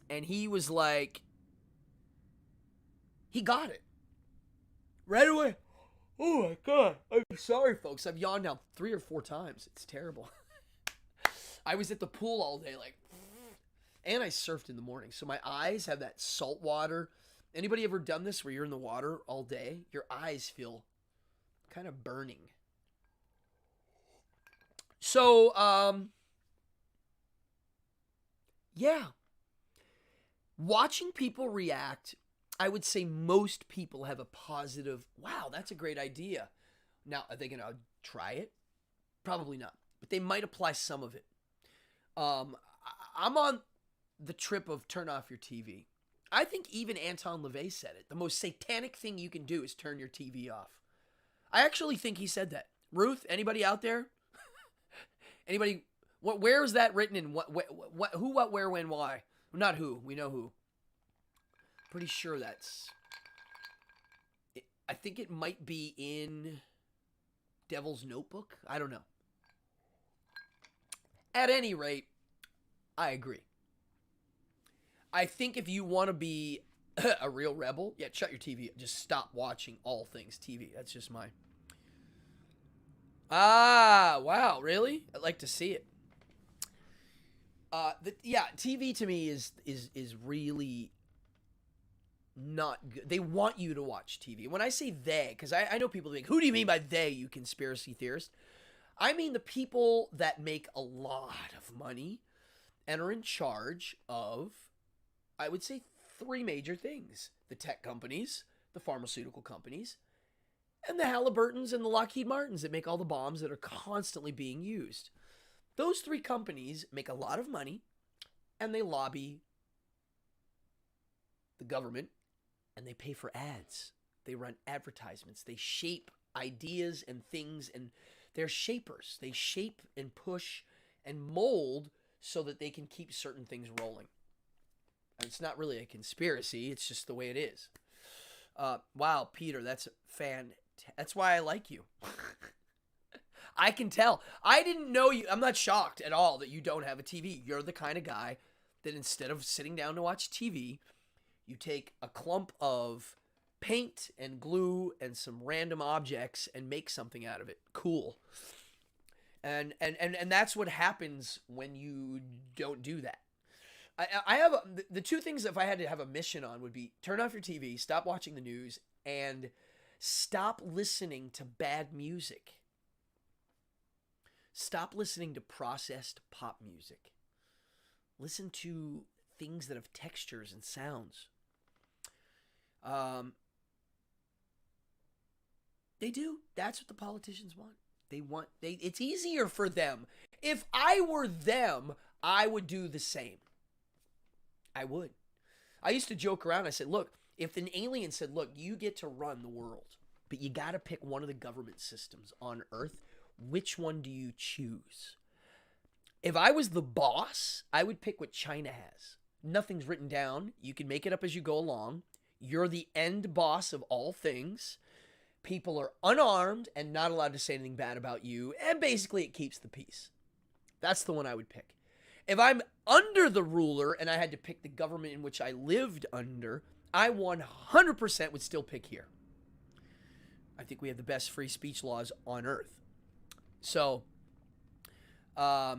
and he was like, he got it. Right away. Oh my God. I'm sorry, folks. I've yawned now 3 or 4 times. It's terrible. I was at the pool all day, and I surfed in the morning. So my eyes have that salt water. Anybody ever done this where you're in the water all day? Your eyes feel kind of burning. So, yeah. Watching people react, I would say most people have a positive, wow, that's a great idea. Now, are they going to try it? Probably not. But they might apply some of it. I'm on the trip of turn off your TV. I think even Anton LaVey said it. The most satanic thing you can do is turn your TV off. I actually think he said that. Ruth, anybody out there? Anybody? Where is that written in? What? Who? What? Where? When? Why? Not who. We know who. Pretty sure that's. I think it might be in Devil's Notebook. I don't know. At any rate, I agree. I think if you want to be a real rebel, yeah, shut your TV. Just stop watching all things TV. That's just my. Ah, wow, really? I'd like to see it. Yeah, TV to me is really not good. They want you to watch TV. When I say they, because I know people think, who do you mean by they, you conspiracy theorist? I mean the people that make a lot of money and are in charge of, I would say, 3 major things. The tech companies, the pharmaceutical companies, and the Halliburtons and the Lockheed Martins that make all the bombs that are constantly being used. Those 3 companies make a lot of money, and they lobby the government, and they pay for ads. They run advertisements. They shape ideas and things, and they're shapers. They shape and push and mold so that they can keep certain things rolling. And it's not really a conspiracy. It's just the way it is. Wow, Peter, that's why I like you. I can tell. I didn't know you. I'm not shocked at all that you don't have a TV. You're the kind of guy that instead of sitting down to watch TV, you take a clump of paint and glue and some random objects and make something out of it. Cool. And that's what happens when you don't do that. I have the two things, if I had to have a mission on, would be turn off your TV, stop watching the news, and stop listening to bad music. Stop listening to processed pop music. Listen to things that have textures and sounds. They do. That's what the politicians want. It's easier for them. If I were them, I would do the same. I would. I used to joke around. I said, look, if an alien said, look, you get to run the world, but you got to pick one of the government systems on Earth, which one do you choose? If I was the boss, I would pick what China has. Nothing's written down. You can make it up as you go along. You're the end boss of all things. People are unarmed and not allowed to say anything bad about you, and basically it keeps the peace. That's the one I would pick. If I'm under the ruler and I had to pick the government in which I lived under, I 100% would still pick here. I think we have the best free speech laws on Earth. So, yeah,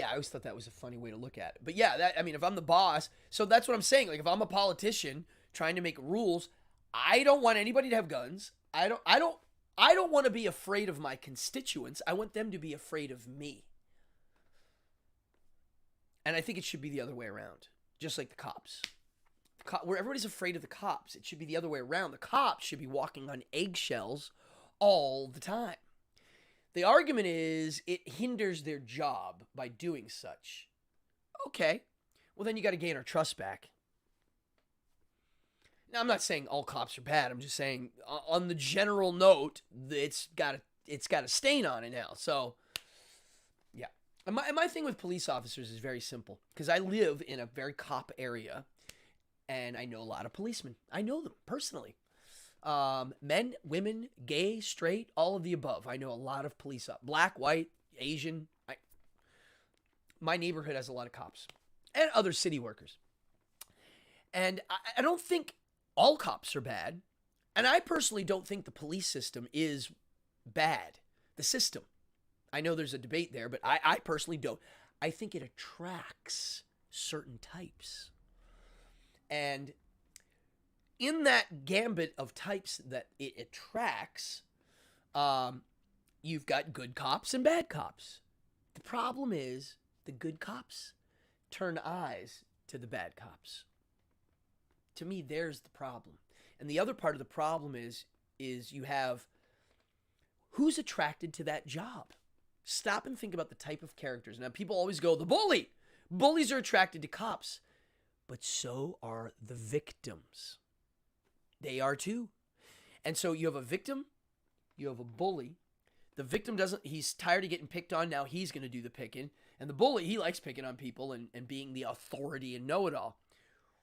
I always thought that was a funny way to look at it. But yeah, if I'm the boss, so that's what I'm saying. Like, if I'm a politician trying to make rules, I don't want anybody to have guns. I don't want to be afraid of my constituents. I want them to be afraid of me. And I think it should be the other way around, just like the cops. Where everybody's afraid of the cops, it should be the other way around. The cops should be walking on eggshells all the time. The argument is it hinders their job by doing such. Okay, well then you got to gain our trust back. Now, I'm not saying all cops are bad. I'm just saying on the general note, it's got a stain on it now. So, yeah. And my thing with police officers is very simple because I live in a very cop area and I know a lot of policemen. I know them personally. Men, women, gay, straight, all of the above. I know a lot of police, black, white, Asian. My neighborhood has a lot of cops and other city workers. And I don't think all cops are bad. And I personally don't think the police system is bad. The system. I know there's a debate there, but I personally don't. I think it attracts certain types. And in that gambit of types that it attracts, you've got good cops and bad cops. The problem is the good cops turn eyes to the bad cops. To me, there's the problem. And the other part of the problem is you have who's attracted to that job. Stop and think about the type of characters. Now, people always go, the bully. Bullies are attracted to cops. But so are the victims. They are too. And so you have a victim, you have a bully. The victim he's tired of getting picked on, now he's going to do the picking. And the bully, he likes picking on people and being the authority and know-it-all.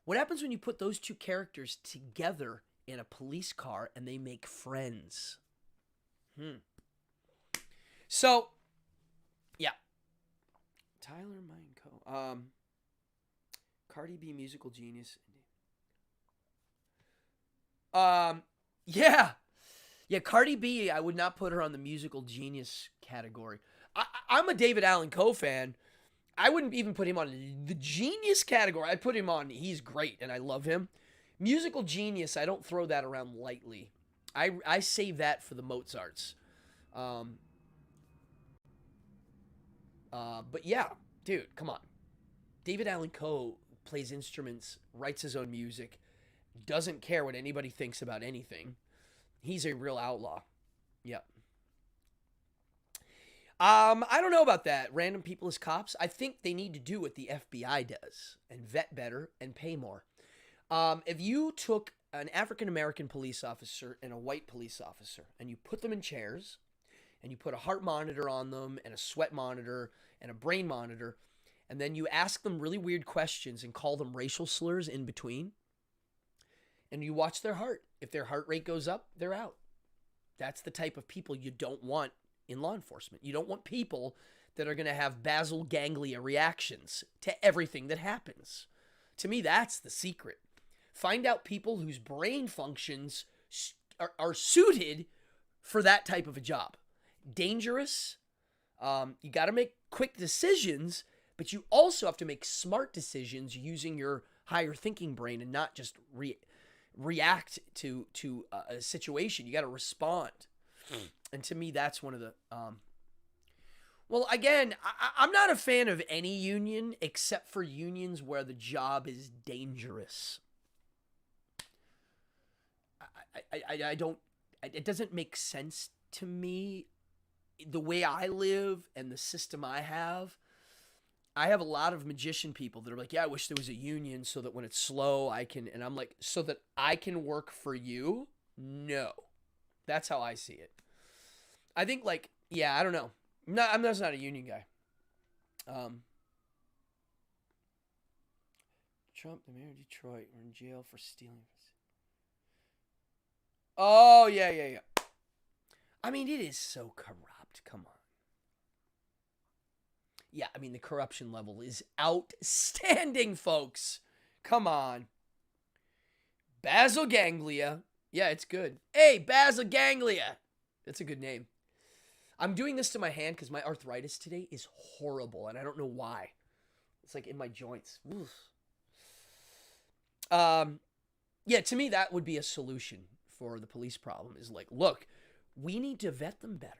What happens when you put those two characters together in a police car and they make friends? So, yeah. Tyler Mineco. Cardi B, musical genius. Yeah. Yeah, Cardi B, I would not put her on the musical genius category. I'm a David Allan Coe fan. I wouldn't even put him on the genius category. I'd put him on, he's great, and I love him. Musical genius, I don't throw that around lightly. I save that for the Mozarts. But yeah, dude, come on. David Allan Coe plays instruments, writes his own music, doesn't care what anybody thinks about anything. He's a real outlaw. Yep. I don't know about that. Random people as cops. I think they need to do what the FBI does and vet better and pay more. If you took an African-American police officer and a white police officer and you put them in chairs and you put a heart monitor on them and a sweat monitor and a brain monitor, and then you ask them really weird questions and call them racial slurs in between, and you watch their heart. If their heart rate goes up, they're out. That's the type of people you don't want in law enforcement. You don't want people that are going to have basal ganglia reactions to everything that happens. To me, that's the secret. Find out people whose brain functions are suited for that type of a job. Dangerous. You got to make quick decisions, but you also have to make smart decisions using your higher thinking brain and not just react to a situation. You got to respond. And to me, that's one of the... well, again, I'm not a fan of any union except for unions where the job is dangerous. I don't... It doesn't make sense to me. The way I live and the system I have a lot of magician people that are like, yeah, I wish there was a union so that when it's slow, I can... And I'm like, so that I can work for you? No. That's how I see it. I think, like, yeah, I don't know. I'm not a union guy. Trump, the mayor of Detroit, were in jail for stealing. Oh, yeah. I mean, it is so corrupt. Come on. Yeah, I mean, the corruption level is outstanding, folks. Come on. Basal ganglia. Yeah, it's good. Hey, basal ganglia. That's a good name. I'm doing this to my hand because my arthritis today is horrible, and I don't know why. It's like in my joints. Oof. Yeah, to me, that would be a solution for the police problem is like, look, we need to vet them better.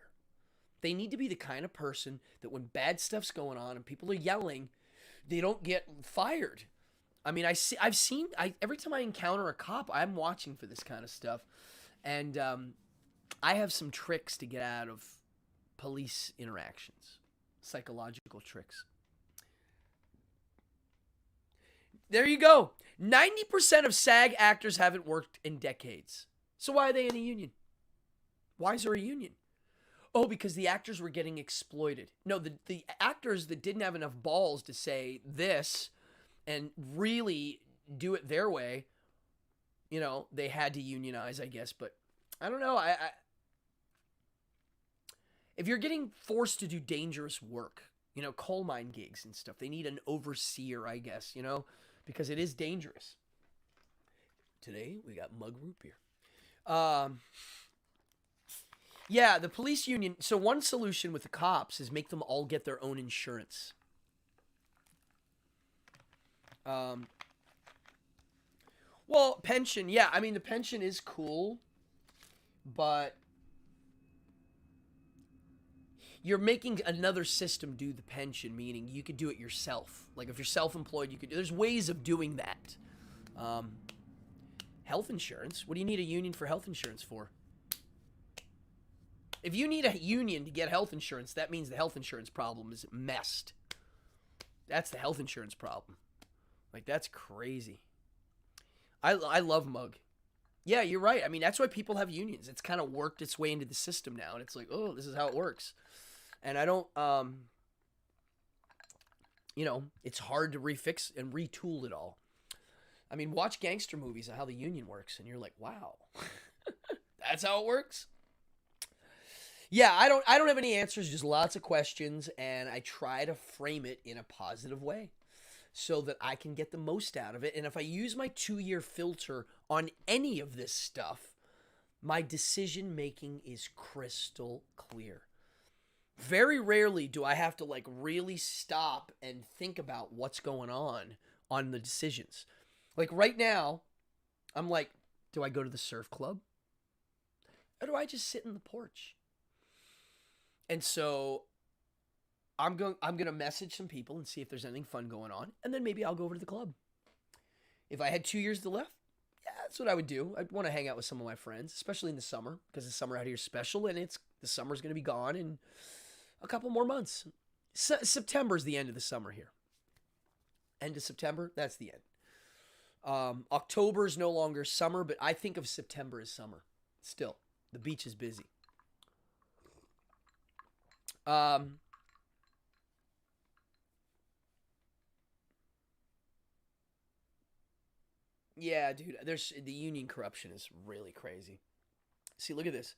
They need to be the kind of person that when bad stuff's going on and people are yelling, they don't get fired. I mean, every time I encounter a cop, I'm watching for this kind of stuff. And I have some tricks to get out of police interactions, psychological tricks. There you go. 90% of SAG actors haven't worked in decades. So why are they in a union? Why is there a union? Oh, because the actors were getting exploited. No, the actors that didn't have enough balls to say this and really do it their way, you know, they had to unionize, I guess. But I don't know. If you're getting forced to do dangerous work, you know, coal mine gigs and stuff, they need an overseer, I guess, you know, because it is dangerous. Today, we got mug root beer. Yeah, the police union. So one solution with the cops is make them all get their own insurance. Well, pension. Yeah, I mean, the pension is cool, but you're making another system do the pension, meaning you could do it yourself. Like if you're self-employed, there's ways of doing that. Health insurance. What do you need a union for health insurance for? If you need a union to get health insurance, that means the health insurance problem is messed. That's the health insurance problem. Like, that's crazy. I love Mug. Yeah, you're right. I mean, that's why people have unions. It's kind of worked its way into the system now, and it's like, oh, this is how it works. And I don't, you know, it's hard to refix and retool it all. I mean, watch gangster movies on how the union works, and you're like, wow, that's how it works? Yeah, I don't have any answers, just lots of questions, and I try to frame it in a positive way so that I can get the most out of it. And if I use my 2-year filter on any of this stuff, my decision making is crystal clear. Very rarely do I have to like really stop and think about what's going on the decisions. Like right now, I'm like, do I go to the surf club? Or do I just sit in the porch? And so I'm going to message some people and see if there's anything fun going on, and then maybe I'll go over to the club. If I had 2 years to left, yeah, that's what I would do. I'd want to hang out with some of my friends, especially in the summer, because the summer out here is special, and the summer's going to be gone in a couple more months. September's the end of the summer here. End of September, that's the end. October is no longer summer, but I think of September as summer. Still, the beach is busy. Yeah, dude, the union corruption is really crazy. See, look at this.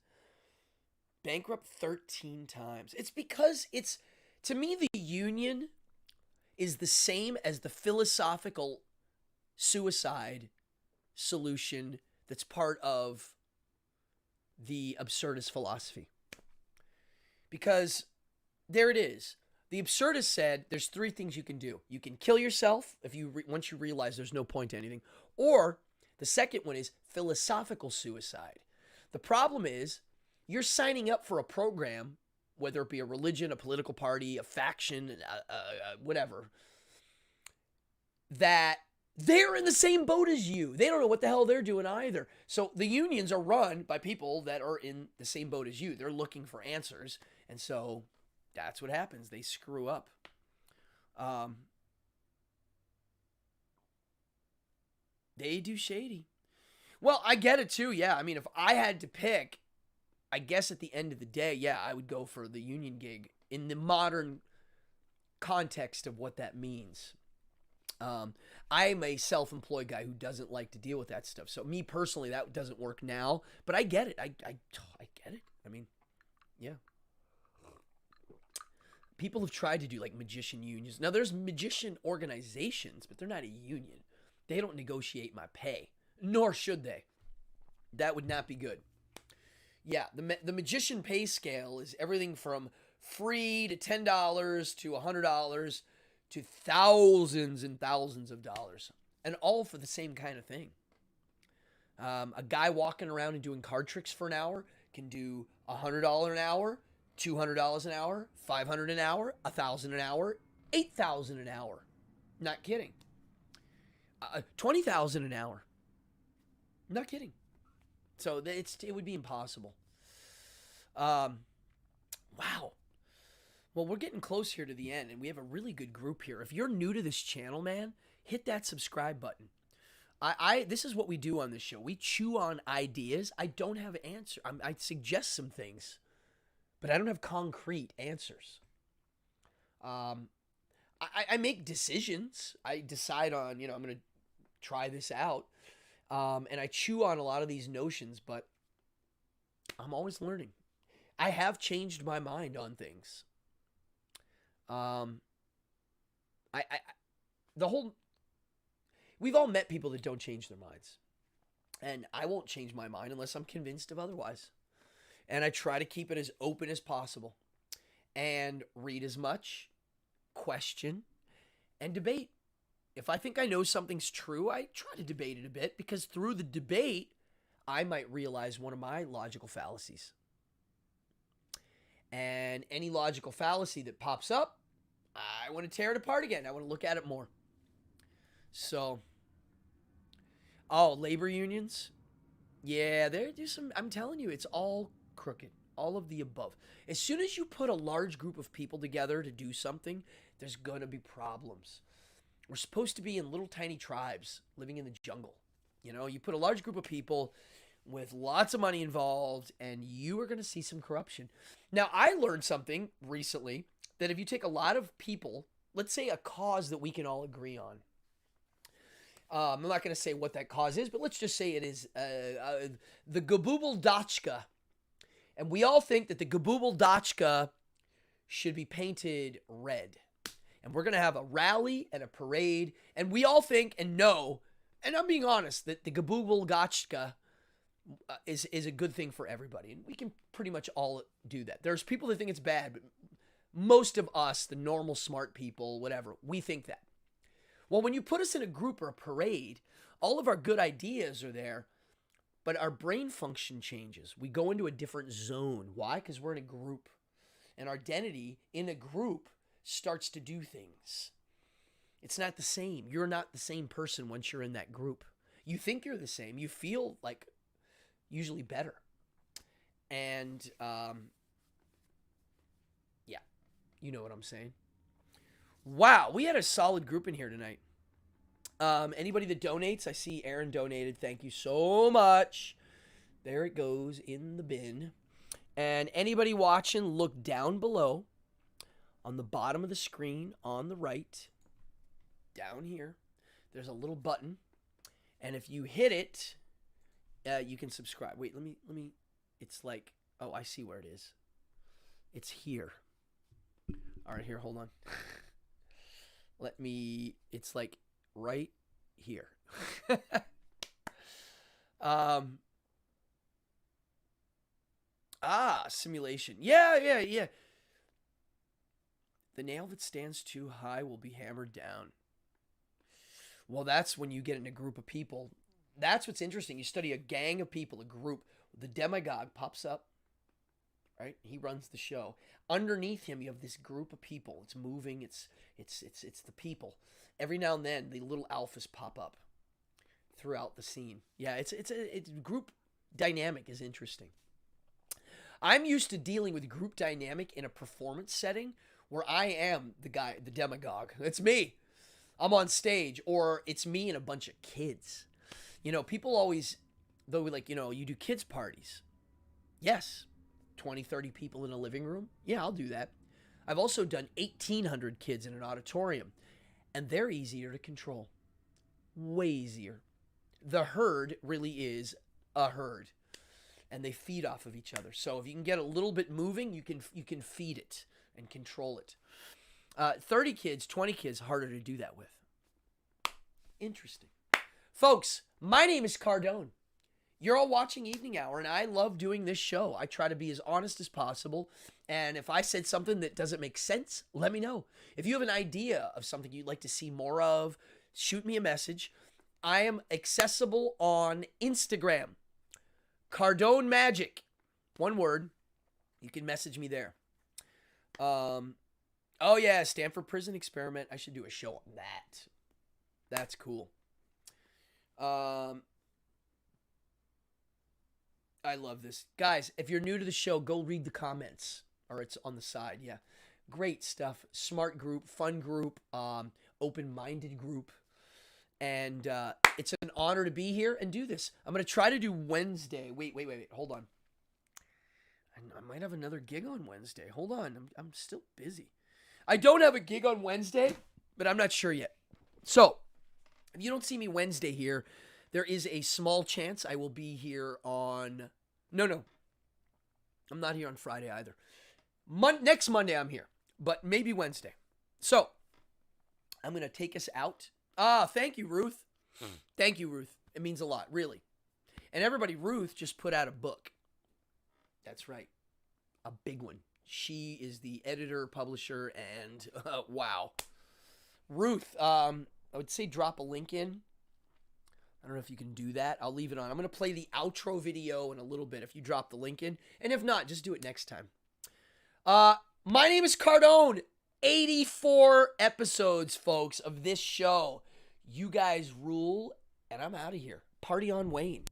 Bankrupt 13 times. It's because to me, the union is the same as the philosophical suicide solution that's part of the absurdist philosophy. Because there it is. The absurdist said there's three things you can do. You can kill yourself once you realize there's no point to anything. Or the second one is philosophical suicide. The problem is you're signing up for a program, whether it be a religion, a political party, a faction, whatever, that they're in the same boat as you. They don't know what the hell they're doing either. So the unions are run by people that are in the same boat as you. They're looking for answers. And so that's what happens. They screw up. They do shady. Well, I get it too. Yeah. I mean, if I had to pick, I guess at the end of the day, yeah, I would go for the union gig in the modern context of what that means. I'm a self-employed guy who doesn't like to deal with that stuff. So me personally, that doesn't work now, but I get it. I get it. I mean, yeah. People have tried to do like magician unions. Now there's magician organizations, but they're not a union. They don't negotiate my pay, nor should they. That would not be good. Yeah, the magician pay scale is everything from free to $10 to $100 to thousands and thousands of dollars, and all for the same kind of thing. A guy walking around and doing card tricks for an hour can do $100 an hour, $200 an hour, $500 an hour, $1,000 an hour, $8,000 an hour. Not kidding. $20,000 an hour. Not kidding. So it would be impossible. Wow. Well, we're getting close here to the end, and we have a really good group here. If you're new to this channel, man, hit that subscribe button. This is what we do on this show. We chew on ideas. I don't have an answer. I suggest some things, but I don't have concrete answers. I make decisions. I decide on, I'm going to try this out. And I chew on a lot of these notions, but I'm always learning. I have changed my mind on things. We've all met people that don't change their minds. And I won't change my mind unless I'm convinced of otherwise. And I try to keep it as open as possible. And read as much, question, and debate. If I think I know something's true, I try to debate it a bit, because through the debate, I might realize one of my logical fallacies. And any logical fallacy that pops up, I want to tear it apart again. I want to look at it more. So, labor unions? Yeah, I'm telling you, it's all crooked. All of the above. As soon as you put a large group of people together to do something, there's going to be problems. We're supposed to be in little tiny tribes living in the jungle. You put a large group of people with lots of money involved, and you are going to see some corruption. Now, I learned something recently, that if you take a lot of people, let's say a cause that we can all agree on. I'm not going to say what that cause is, but let's just say it is the Gabubel Dachka. And we all think that the Gabubel Dachka should be painted red. And we're going to have a rally and a parade. And we all think and know, and I'm being honest, that the Gabubel Dachka is a good thing for everybody. And we can pretty much all do that. There's people that think it's bad, but most of us, the normal smart people, whatever, we think that. Well, when you put us in a group or a parade, all of our good ideas are there, but our brain function changes. We go into a different zone. Why? Because we're in a group. And our identity in a group starts to do things. It's not the same. You're not the same person once you're in that group. You think you're the same. You feel like usually better. And, yeah, you know what I'm saying. Wow, we had a solid group in here tonight. Anybody that donates, I see Aaron donated. Thank you so much. There it goes in the bin. And anybody watching, look down below on the bottom of the screen on the right, down here. There's a little button, and if you hit it, you can subscribe. Wait, let me. It's like Oh, I see where it is. It's here. All right, here, hold on. It's like right here. Simulation. Yeah. The nail that stands too high will be hammered down. Well, that's when you get in a group of people. That's what's interesting. You study a gang of people, a group. The demagogue pops up, right? He runs the show. Underneath him, you have this group of people. It's moving. It's the people. Every now and then, the little alphas pop up throughout the scene. Yeah, it's group dynamic is interesting. I'm used to dealing with group dynamic in a performance setting where I am the guy, the demagogue. It's me. I'm on stage, or it's me and a bunch of kids. You know, people always, though, like, you know, you do kids parties. Yes. 20, 30 people in a living room. Yeah, I'll do that. I've also done 1,800 kids in an auditorium, and they're easier to control. Way easier. The herd really is a herd, and they feed off of each other. So if you can get a little bit moving, you can feed it and control it. 30 kids, 20 kids, harder to do that with. Interesting. Folks, my name is Cardone. You're all watching Evening Hour, and I love doing this show. I try to be as honest as possible, and if I said something that doesn't make sense, let me know. If you have an idea of something you'd like to see more of, shoot me a message. I am accessible on Instagram. Cardone Magic. One word. You can message me there. Oh yeah, Stanford Prison Experiment. I should do a show on that. That's cool. I love this. Guys, if you're new to the show, go read the comments. Or it's on the side, yeah. Great stuff. Smart group, fun group, open-minded group. And it's an honor to be here and do this. I'm going to try to do Wednesday. Wait. Hold on. I might have another gig on Wednesday. Hold on. I'm still busy. I don't have a gig on Wednesday, but I'm not sure yet. So, if you don't see me Wednesday here, there is a small chance I will be here on... No. I'm not here on Friday either. Next Monday I'm here, but maybe Wednesday. So, I'm going to take us out. Thank you, Ruth. Thank you, Ruth. It means a lot, really. And everybody, Ruth just put out a book. That's right. A big one. She is the editor, publisher, and wow. Ruth, I would say drop a link in. I don't know if you can do that. I'll leave it on. I'm going to play the outro video in a little bit if you drop the link in. And if not, just do it next time. My name is Cardone. 84 episodes, folks, of this show. You guys rule, and I'm out of here. Party on, Wayne.